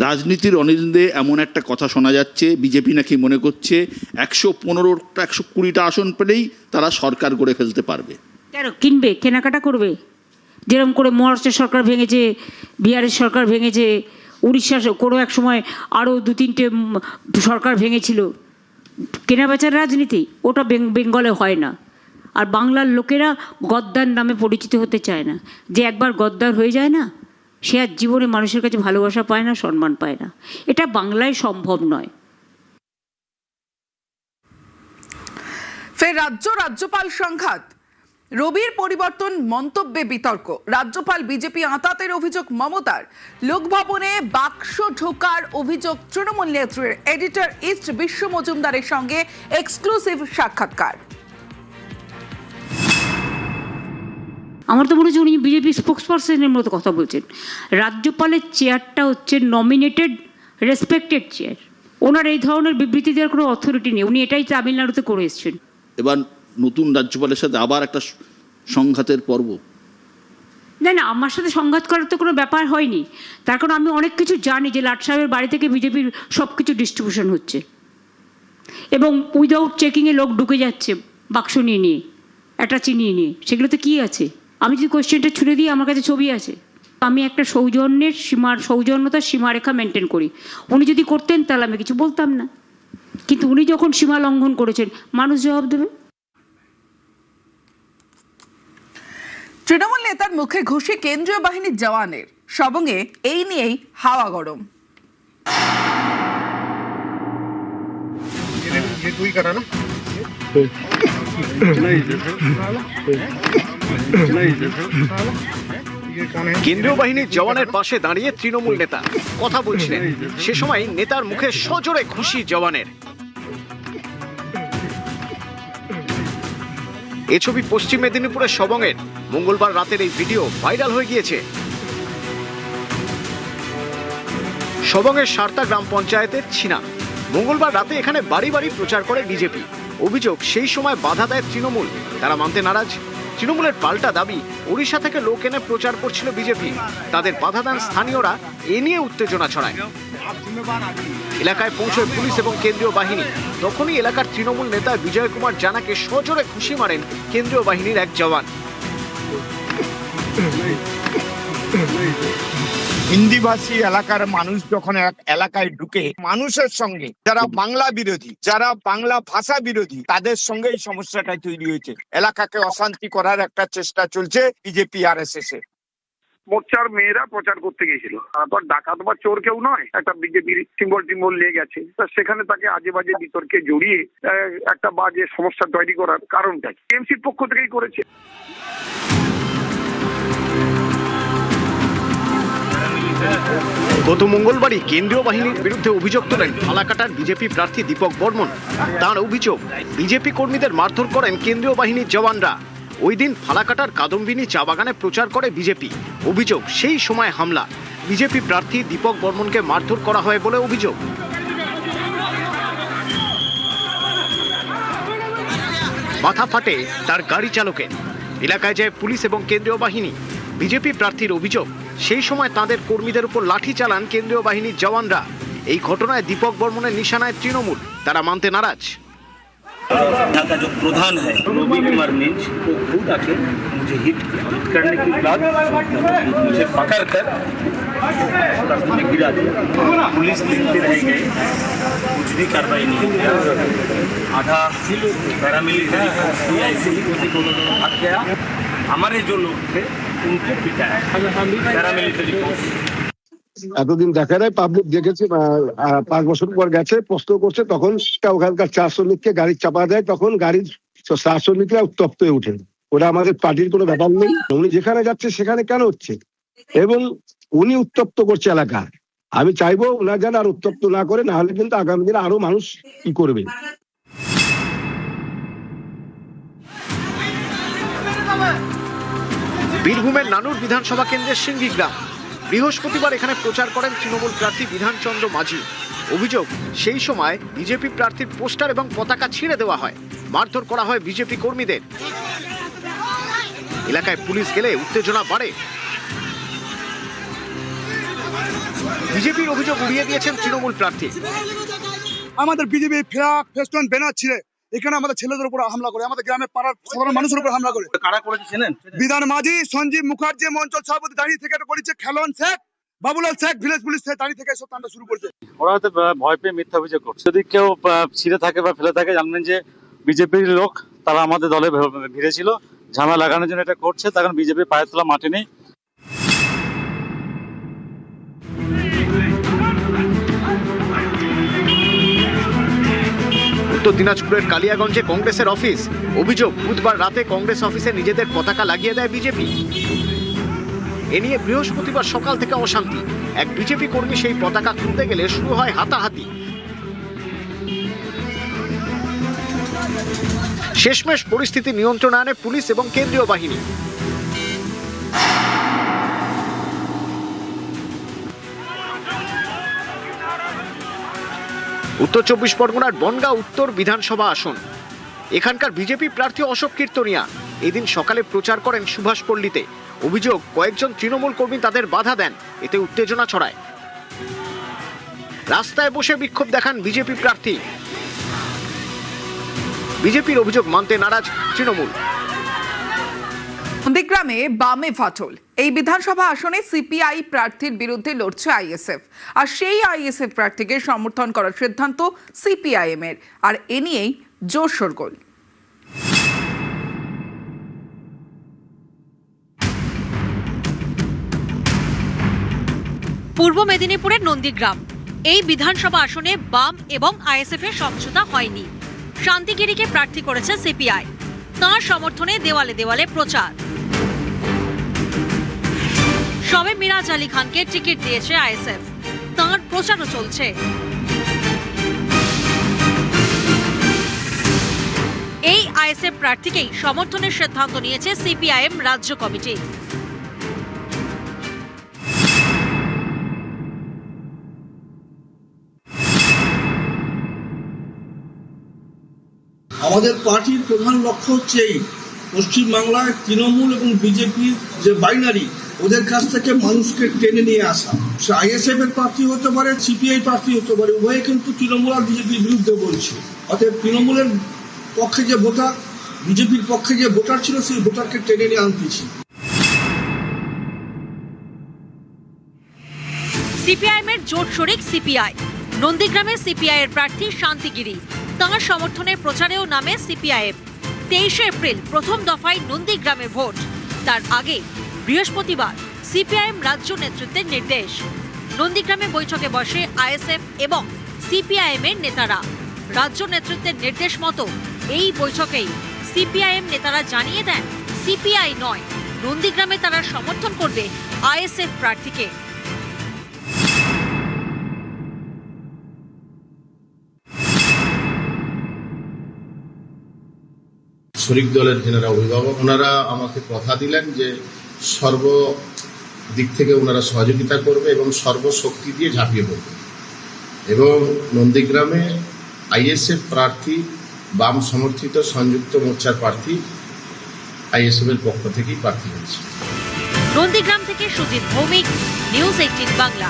রাজনীতির অনিন্দে এমন একটা কথা শোনা যাচ্ছে, বিজেপি নাকি মনে করছে 115টা 120টা আসন পেলেই তারা সরকার গড়ে ফেলতে পারবে। কেন কিনবে, কেনাকাটা করবে? যেরকম করে মহারাষ্ট্রের সরকার ভেঙেছে, বিহারের সরকার ভেঙেছে, উড়িষ্যা কোনো এক সময় আরও 2-3টে সরকার ভেঙেছিল। কেনা বেচার রাজনীতি ওটা বেঙ্গলে হয় না। আর বাংলার লোকেরা গদ্দার নামে পরিচিত হতে চায় না। যে একবার গদ্দার হয়ে যায় না, সে আর জীবনে মানুষের কাছে ভালোবাসা পায় না, সম্মান পায় না। এটা বাংলায় সম্ভব নয়। ফের রাজ্যপাল সংঘাত, রবির পরিবর্তন মন্তব্যে বিতর্ক। রাজ্যপাল বিজেপি আঁতাতের অভিযোগ মমতার, লোকভবনে বাক্স ঢোকার অভিযোগ তৃণমূল নেত্রীর। এডিটর ইস্ট বিশ্ব মজুমদারের সঙ্গে এক্সক্লুসিভ সাক্ষাৎকার। আমার তো মনে হচ্ছে উনি বিজেপি স্পোক্সপারসনের মতো কথা বলছেন। রাজ্যপালের চেয়ারটা হচ্ছে নমিনেটেড রেসপেক্টেড চেয়ার। ওনার এই ধরনের বিবৃতি দেওয়ার কোনো অথরিটি নেই। উনি এটাই তামিলনাড়ুতে করে এসেছেন। এবার নতুন রাজ্যপালের সাথে আবার একটা সংঘাতের পর্ব। না না, আমার সাথে সংঘাত করার তো কোনো ব্যাপার হয়নি। তার কারণ আমি অনেক কিছু জানি যে লাট সাহেবের বাড়ি থেকে বিজেপির সব কিছু ডিস্ট্রিবিউশন হচ্ছে এবং উইদাউট চেকিংয়ে লোক ঢুকে যাচ্ছে বাক্স নিয়ে নিয়ে, অ্যাটাচি নিয়ে নিয়ে। সেগুলোতে কী আছে? আমি যদি কোয়েশ্চেনটা ছুড়ে দিই, আমার কাছে ছবি আছে। আমি একটা সৌজন্যতার সীমারেখা মেনটেন করি। উনি যদি করতেন তাহলে আমি কিছু বলতাম না, কিন্তু উনি যখন সীমা লঙ্ঘন করেছেন, মানুষ জবাব দেবে। তৃণমূল নেতার মুখে ঘুষি কেন্দ্রীয় বাহিনীর জওয়ানের, সবঙ্গে এই নিয়েই হাওয়া গরম। কেন্দ্রীয় বাহিনীর জওয়ানের পাশে দাঁড়িয়ে তৃণমূল নেতা কথা বলছিলেন। সে সময় নেতার মুখে সজোরে ঘুষি জওয়ানের। এ ছবি পশ্চিম মেদিনীপুরের সবংয়ের। মঙ্গলবার রাতের এই ভিডিও ভাইরাল হয়ে গিয়েছে। সবংয়ের সারতা গ্রাম পঞ্চায়েতের ছিনা। মঙ্গলবার রাতে এখানে বাড়ি বাড়ি প্রচার করে বিজেপি। অভিযোগ, সেই সময় বাধা দেয় তৃণমূল, তারা মানতে নারাজ। তৃণমূলের পাল্টা দাবি, ওড়িশা থেকে লোক এনে প্রচার করছিল বিজেপি, তাদের বাধা দেন স্থানীয়রা। এ নিয়ে উত্তেজনা ছড়ায়। এলাকায় পৌঁছয় পুলিশ এবং কেন্দ্রীয় বাহিনী। তখনই এলাকার তৃণমূল নেতা বিজয় কুমার জানাকে সজোরে ঘুষি মারেন কেন্দ্রীয় বাহিনীর এক জওয়ান। হিন্দিভাষী এলাকার মানুষ যখন এক এলাকায় ঢুকে, মানুষের সঙ্গে যারা বাংলা বিরোধী, যারা বাংলা ভাষা বিরোধী, তাদের সঙ্গে এই সমস্যাটা তৈরি হয়েছে। এলাকাকে অশান্তি করার একটা চেষ্টা চলছে বিজেপি RSS এর। মোর্চার মেয়েরা প্রচার করতে গেছিল, তারপর ডাকাত বা চোর কেউ নয়, একটা বিজেপির সিম্বল নিয়ে গেছে। সেখানে তাকে আজে বাজে বিতর্কে জড়িয়ে একটা বাজে সমস্যা তৈরি করার কারণটা টিএমসির পক্ষ থেকেই করেছে। গত মঙ্গলবারই কেন্দ্রীয় বাহিনীর বিরুদ্ধে অভিযোগ তোলেন ফালাকাটার বিজেপি প্রার্থী দীপক বর্মন। তার অভিযোগ, বিজেপি কর্মীদের মারধর করেন কেন্দ্রীয় বাহিনীর জওয়ানরা। ওই দিন ফালাকাটার কাদম্বিনী চা বাগানে প্রচার করে বিজেপি। অভিযোগ, সেই সময় হামলা, বিজেপি প্রার্থী দীপক বর্মনকে মারধর করা হয় বলে অভিযোগ। মাথা ফাটে তার গাড়ি চালকের। এলাকায় যায় পুলিশ এবং কেন্দ্রীয় বাহিনী। বিজেপি প্রার্থীর অভিযোগ, সেই সময় তাদের কর্মীদের উপর লাঠি চালান কেন্দ্রীয় বাহিনীর জওয়ানরা। এই ঘটনায় দীপক বর্মনের নিশানায় তৃণমূল, তারা মানতে নারাজ। यहाँ का जो प्रधान है रवि कुमार मिंज, वो खुद आके मुझे हिट करने के बाद मुझे पकड़कर उसने गिरा दिया। पुलिस देखते रह गए, कुछ भी कार्रवाई नहीं किया। आधा पैरामिलिट्री ऐसे ही भाग गया। हमारे जो लोग थे उनको पिटाया पैरामिलिट्री को। এতদিন দেখা যায়, পাবলিক দেখেছে, 5 বছর পর গেছে, প্রশ্ন করছে, তখন ওখানকার 4 শ্রমিককে গাড়ি চাপা দেয়, তখন গাড়ির 4 শ্রমিকরা উত্তপ্ত হয়ে ওঠে। ওরা আমাদের পার্টির কোনো ব্যাপার নেই। উনি যেখানে যাচ্ছে সেখানে কেন হচ্ছে, এবং উনি উত্তপ্ত করছে এলাকা। আমি চাইবো ওনার যেন আর উত্তপ্ত না করে, না হলে কিন্তু আগামী দিনে আরো মানুষ কি করবে। বীরভূমের নানুর বিধানসভা কেন্দ্রের সিঙ্গি গ্রাম। বৃহস্পতিবার এখানে প্রচার করেন তৃণমূল প্রার্থী বিধানচন্দ্র মাঝি। অভিযোগ, সেই সময় বিজেপি প্রার্থীর পোস্টার এবং পতাকা ছিঁড়ে দেওয়া হয়, মারধর করা হয় বিজেপি কর্মীদের। এলাকায় পুলিশ গেলে উত্তেজনা বাড়ে। বিজেপির অভিযোগ উড়িয়ে দিয়েছেন তৃণমূল প্রার্থী। আমাদের বিজেপি ফ্ল্যাগ ফেস্টুন ব্যানার ছিঁড়ে এখানে আমাদের ছেলেদের উপর হামলা করে, আমাদের গ্রামের পাড়ার সাধারণ মানুষের উপর হামলা করে। কারা করেছে ছিলেন? বিধান মাঝি, সঞ্জীব মুখার্জি, অঞ্চল সভাপতি দাঁড়িয়ে থেকে এটা করেছে, খেলন শেখ, বাবুলাল শেখ, ভিলেজ পুলিশ দাঁড়িয়ে থেকে সব কাণ্ড শুরু করছে। ওরা হয়তো ভয় পেয়ে মিথ্যা অভিযোগ করছে। যদি কেউ ছিঁড়ে থাকে বা ফেলে থাকে, জানবেন যে বিজেপির লোক, তারা আমাদের দলে ভিড়েছিল, ঝামেলা লাগানোর জন্য এটা করছে। তখন বিজেপির পায়ের তোলা মাটি নেই। উত্তর দিনাজপুরের কালিয়াগঞ্জে কংগ্রেসের অফিস। অভিযোগ, বুধবার রাতে কংগ্রেস অফিসে নিজেদের পতাকা লাগিয়ে দেয় বিজেপি। এ নিয়ে বৃহস্পতিবার সকাল থেকে অশান্তি। এক বিজেপি কর্মী সেই পতাকা খুলতে গেলে শুরু হয় হাতাহাতি। শেষমেশ পরিস্থিতি নিয়ন্ত্রণে আনে পুলিশ এবং কেন্দ্রীয় বাহিনী। উত্তর 24 পরগনার বনগাঁ উত্তর বিধানসভা আসন। এখানকার বিজেপি প্রার্থী অশোক কীর্তনিয়া এদিন সকালে প্রচার করেন সুভাষপল্লীতে। অভিযোগ, কয়েকজন তৃণমূল কর্মী তাদের বাধা দেন, এতে উত্তেজনা ছড়ায়। রাস্তায় বসে বিক্ষোভ দেখান বিজেপি প্রার্থী। বিজেপির অভিযোগ মানতে নারাজ তৃণমূল। নন্দীগ্রামে বামে ফাটল। এই বিধানসভা আসনে সিপিআই প্রার্থীর বিরুদ্ধে লড়ছে আইএসএফ, আর সেই আইএসএফ প্রার্থীকে সমর্থন করার সিদ্ধান্ত সিপিআইএম এর, আর এ নিয়েই জোর শোরগোল। পূর্ব মেদিনীপুরের নন্দীগ্রাম, এই বিধানসভা আসনে বাম এবং আইএসএফ এর সমঝোতা হয়নি। শান্তিগিরিকে প্রার্থী করেছে সিপিআই। তাঁর সমর্থনে দেওয়ালে দেওয়ালে প্রচার। সবে মিরাজ আলী খানকে টিকিট দিয়েছে আইএসএফ, তাঁর প্রচারও চলছে। এই আইএসএফ প্রার্থীকেই সমর্থনের সিদ্ধান্ত নিয়েছে সিপিআইএম রাজ্য কমিটি। আমাদের পার্টির প্রধান লক্ষ্য হচ্ছে এই পশ্চিমবাংলায় তৃণমূল এবং বিজেপির যে বাইনারি, ওদের কাছ থেকে মানুষকে টেনে নিয়ে আসা। সে আইএসএফ এর প্রার্থী হতে পারে, সিপিআই প্রার্থী হতে পারে, উভয়ে কিন্তু তৃণমূল আর বিজেপির বিরুদ্ধে বলছে। অতএব তৃণমূলের পক্ষে যে ভোটার, বিজেপির পক্ষে যে ভোটার ছিল, সেই ভোটারকে টেনে নিয়ে আনতেছি। সিপিআইএম এর জোট শরিক সিপিআই। নন্দীগ্রামে সিপিআই এর প্রার্থী শান্তিগিরি, তাঁর সমর্থনে প্রচারেও নামে সিপিআইএম। 23 এপ্রিল প্রথম দফায় নন্দীগ্রামে ভোট। তার আগে বৃহস্পতিবার সিপিআইএম রাজ্য নেতৃত্বের নির্দেশ। নন্দীগ্রামে বৈঠকে বসে আইএসএফ এবং সিপিআইএম এর নেতারা। রাজ্য নেতৃত্বের নির্দেশ মতো এই বৈঠকেই সিপিআইএম নেতারা জানিয়ে দেন, সিপিআই নয়, নন্দীগ্রামে তারা সমর্থন করবে আইএসএফ প্রার্থীকে। শরিক দলের যারা অভিভাবক, ওনারা আমাকে কথা দিলেন যে সর্বদিক থেকে ওনারা সহযোগিতা করবে এবং সর্বশক্তি দিয়ে ঝাঁপিয়ে পড়বে। এবং নন্দীগ্রামে আইএসএফ প্রার্থী, বাম সমর্থিত সংযুক্ত মোর্চার প্রার্থী আইএসএফ এর পক্ষ থেকেই প্রার্থী হয়েছে। নন্দীগ্রাম থেকে সুজিত ভৌমিক, নিউজ 18 বাংলা।